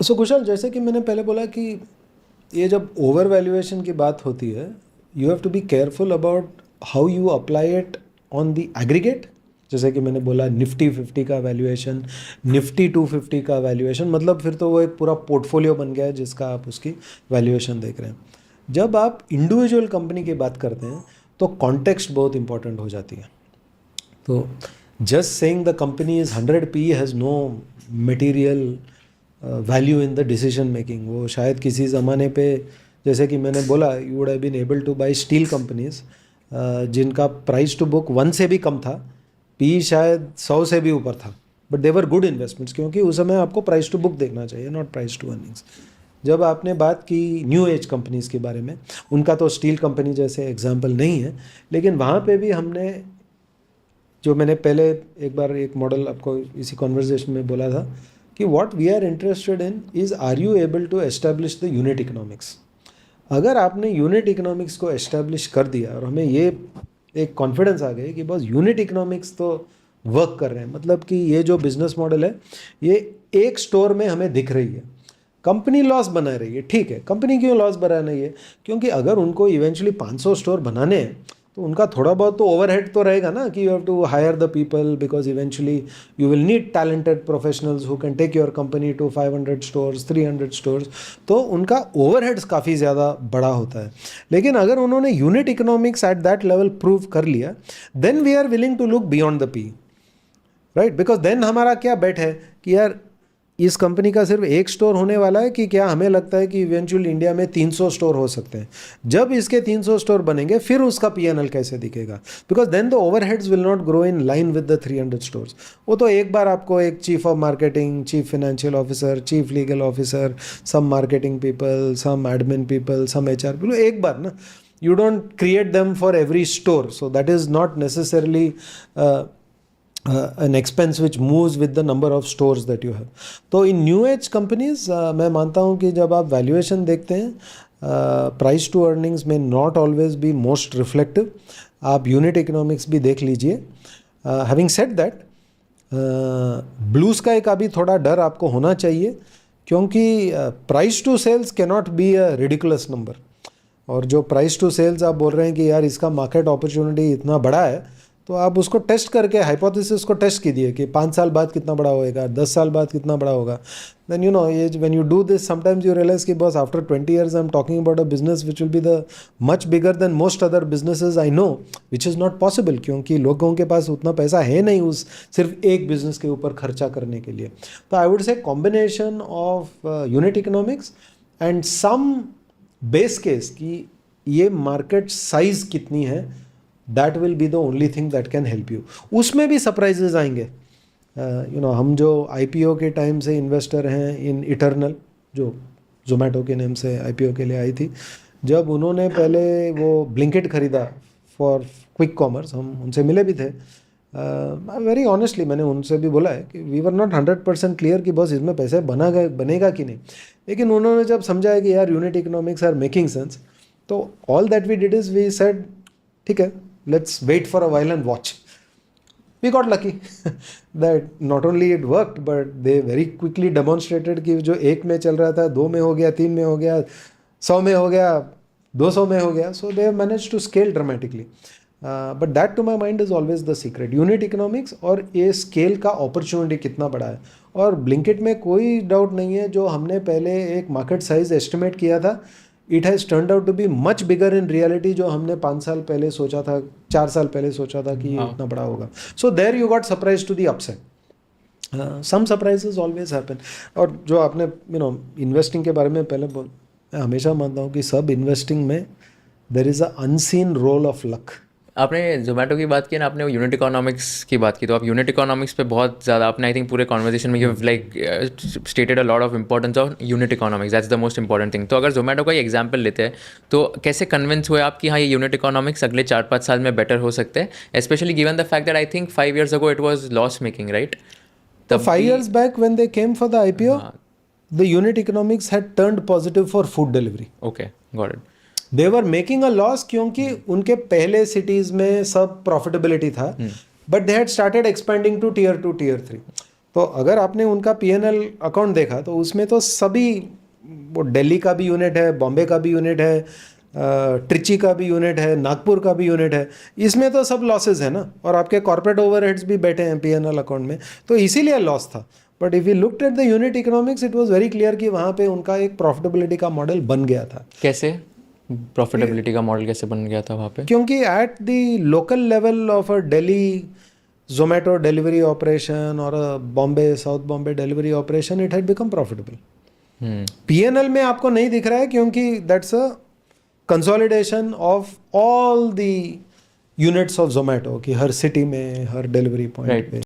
सो कुशल, जैसे कि मैंने पहले बोला कि ये जब ओवर वैल्यूएशन की बात होती है, you have to be careful about how you apply it on the aggregate. जैसे कि मैंने बोला निफ्टी 50 का वैल्यूएशन, निफ्टी 250 का वैल्यूएशन, मतलब फिर तो वो एक पूरा पोर्टफोलियो बन गया है जिसका आप उसकी वैल्यूएशन देख रहे हैं. जब आप इंडिविजुअल कंपनी की बात करते हैं तो कॉन्टेक्स्ट बहुत इंपॉर्टेंट हो जाती है. तो just saying the company is 100 PE has no material value in the decision making. वो शायद किसी ज़माने पे, जैसे कि मैंने बोला, you would have been able to buy steel companies जिनका प्राइस टू बुक 1 से भी कम था, पी शायद 100 से भी ऊपर था, but they were good investments, क्योंकि उस समय आपको प्राइस टू बुक देखना चाहिए, नॉट प्राइस टू अर्निंग्स. जब आपने बात की न्यू एज कंपनीज़ के बारे में, उनका तो स्टील कंपनी जैसे एग्जाम्पल नहीं है, लेकिन वहाँ पे भी हमने, जो मैंने पहले एक बार एक मॉडल आपको इसी कॉन्वर्जेशन में बोला था कि what we are interested in is are you able to establish the unit economics. अगर आपने यूनिट इकोनॉमिक्स को एस्टेब्लिश कर दिया और हमें ये एक कॉन्फिडेंस आ गई कि बस यूनिट इकोनॉमिक्स तो वर्क कर रहे हैं, मतलब कि ये जो बिजनेस मॉडल है ये एक स्टोर में हमें दिख रही है, कंपनी लॉस बना रही है. ठीक है, कंपनी क्यों लॉस बना रही है? क्योंकि अगर उनको इवेंचुअली 500 स्टोर बनाने हैं तो उनका थोड़ा बहुत तो ओवरहेड तो रहेगा ना, कि you have to hire the people because eventually you will need talented professionals who can take your company to 500 stores, 300 stores. तो उनका ओवरहेड्स काफ़ी ज़्यादा बड़ा होता है. लेकिन अगर उन्होंने unit economics at that level prove कर लिया, then we are willing to look beyond the P, right? Because then हमारा क्या बेट है कि यार इस कंपनी का सिर्फ एक स्टोर होने वाला है, कि क्या हमें लगता है कि इवेंचुअली इंडिया में 300 स्टोर हो सकते हैं. जब इसके 300 स्टोर बनेंगे फिर उसका P&L कैसे दिखेगा? Because then the overheads will not grow in line with the 300 stores. वो तो एक बार आपको एक chief of marketing, chief financial officer, chief legal officer, some marketing people, some admin people, some HR people, एक बार ना. You don't create them for every store, so that is not necessarily an expense which moves with the number of stores that you have. तो इन new age companies मैं मानता हूँ कि जब आप वैल्यूएशन देखते हैं, प्राइस टू अर्निंग्स में not always be most reflective. आप यूनिट इकोनॉमिक्स भी देख लीजिए. Having said that, blue sky का भी थोड़ा डर आपको होना चाहिए, क्योंकि price to sales can not be a ridiculous number. और जो प्राइस टू सेल्स आप बोल रहे हैं कि यार इसका मार्केट अपॉर्चुनिटी इतना बड़ा है, तो आप उसको टेस्ट करके, हाइपोथेसिस को टेस्ट कीजिए कि 5 साल बाद कितना बड़ा होएगा, 10 साल बाद कितना बड़ा होगा. देन यू नो, ये when you do this, sometimes you realize कि बस after 20 years I am talking about a business which will be the much bigger than most other businesses I know, which is not possible, क्योंकि लोगों के पास उतना पैसा है नहीं उस सिर्फ एक बिजनेस के ऊपर खर्चा करने के लिए. तो I would say combination of unit economics and some base case कि ये मार्केट साइज कितनी है, that will be the only thing that can help you. उसमें भी सरप्राइजेज आएंगे. यू नो, हम जो IPO के टाइम से इन्वेस्टर हैं इन इटर्नल, जो जोमेटो के नेम से IPO के लिए आई थी, जब उन्होंने पहले वो ब्लिंकिट खरीदा फॉर क्विक कॉमर्स, हम उनसे मिले भी थे. वेरी ऑनेस्टली मैंने उनसे भी बोला है कि वी वर नॉट 100% क्लियर कि बस इसमें पैसे बनेगा कि नहीं. लेकिन उन्होंने जब समझा है कि यार unit economics are making sense, तो all that we did is we said ठीक है, let's wait for a while and watch. We got lucky that not only it worked, but they very quickly demonstrated कि जो 1 में चल रहा था 2 में हो गया, 3 में हो गया, 100 में हो गया, 200 में हो गया. So they have managed to scale dramatically. But that to my mind is always the secret. Unit economics और ये scale का opportunity कितना बड़ा है. और Blinkit में कोई डाउट नहीं है, जो हमने पहले एक market size estimate किया था, it has turned out to be much bigger in reality. जो हमने 5 साल पहले सोचा था, 4 साल पहले सोचा था कि ये इतना बड़ा होगा. So there you got surprise to the upside. Some surprises always happen. और जो आपने इन्वेस्टिंग के बारे में पहले मैं हमेशा मानता हूँ कि सब इन्वेस्टिंग में there is a unseen role of luck. आपने जोमेटो की बात की ना, आपने यूनिट इकोनॉमिक्स की बात की, तो आप यूनिट इकोनॉमिक्स पे बहुत ज़्यादा आपने आई थिंक पूरे कॉन्वर्जेशन में you like stated a lot of importance of unit economics. That's the most important thing. तो अगर जोमेटो का ही एग्जांपल लेते हैं, तो कैसे कन्विंस हुए आप कि हाँ ये यूनिट इकोनॉमिक्स अगले 4-5 साल में बेटर हो सकते हैं, specially given the fact that I think 5 years ago it was loss making, right? So 5 years back when they came for the IPO, the unit economics had turned positive for food delivery. Okay, got it. They were making a loss क्योंकि उनके पहले cities में सब profitability था, but they had started expanding to tier 2, tier 3. तो अगर आपने उनका P&L अकाउंट देखा तो उसमें तो सभी, वो दिल्ली का भी यूनिट है, बॉम्बे का भी यूनिट है, ट्रिची का भी यूनिट है, नागपुर का भी यूनिट है, इसमें तो सब लॉसेस है ना, और आपके कॉर्पोरेट ओवरहेड्स भी बैठे हैं P&L अकाउंट में, तो इसीलिए लॉस था. But if you looked at the unit economics it was very clear कि वहाँ पे उनका एक प्रॉफिटेबिलिटी का मॉडल बन गया था. कैसे प्रॉफिटेबिलिटी का मॉडल कैसे बन गया था वहाँ पे? क्योंकि at the local level of a Delhi Zomato delivery operation और a Bombay south Bombay delivery operation it had become profitable. P&L में आपको नहीं दिख रहा है क्योंकि that's a consolidation of all the units of Zomato कि हर सिटी में हर डिलीवरी पॉइंट पे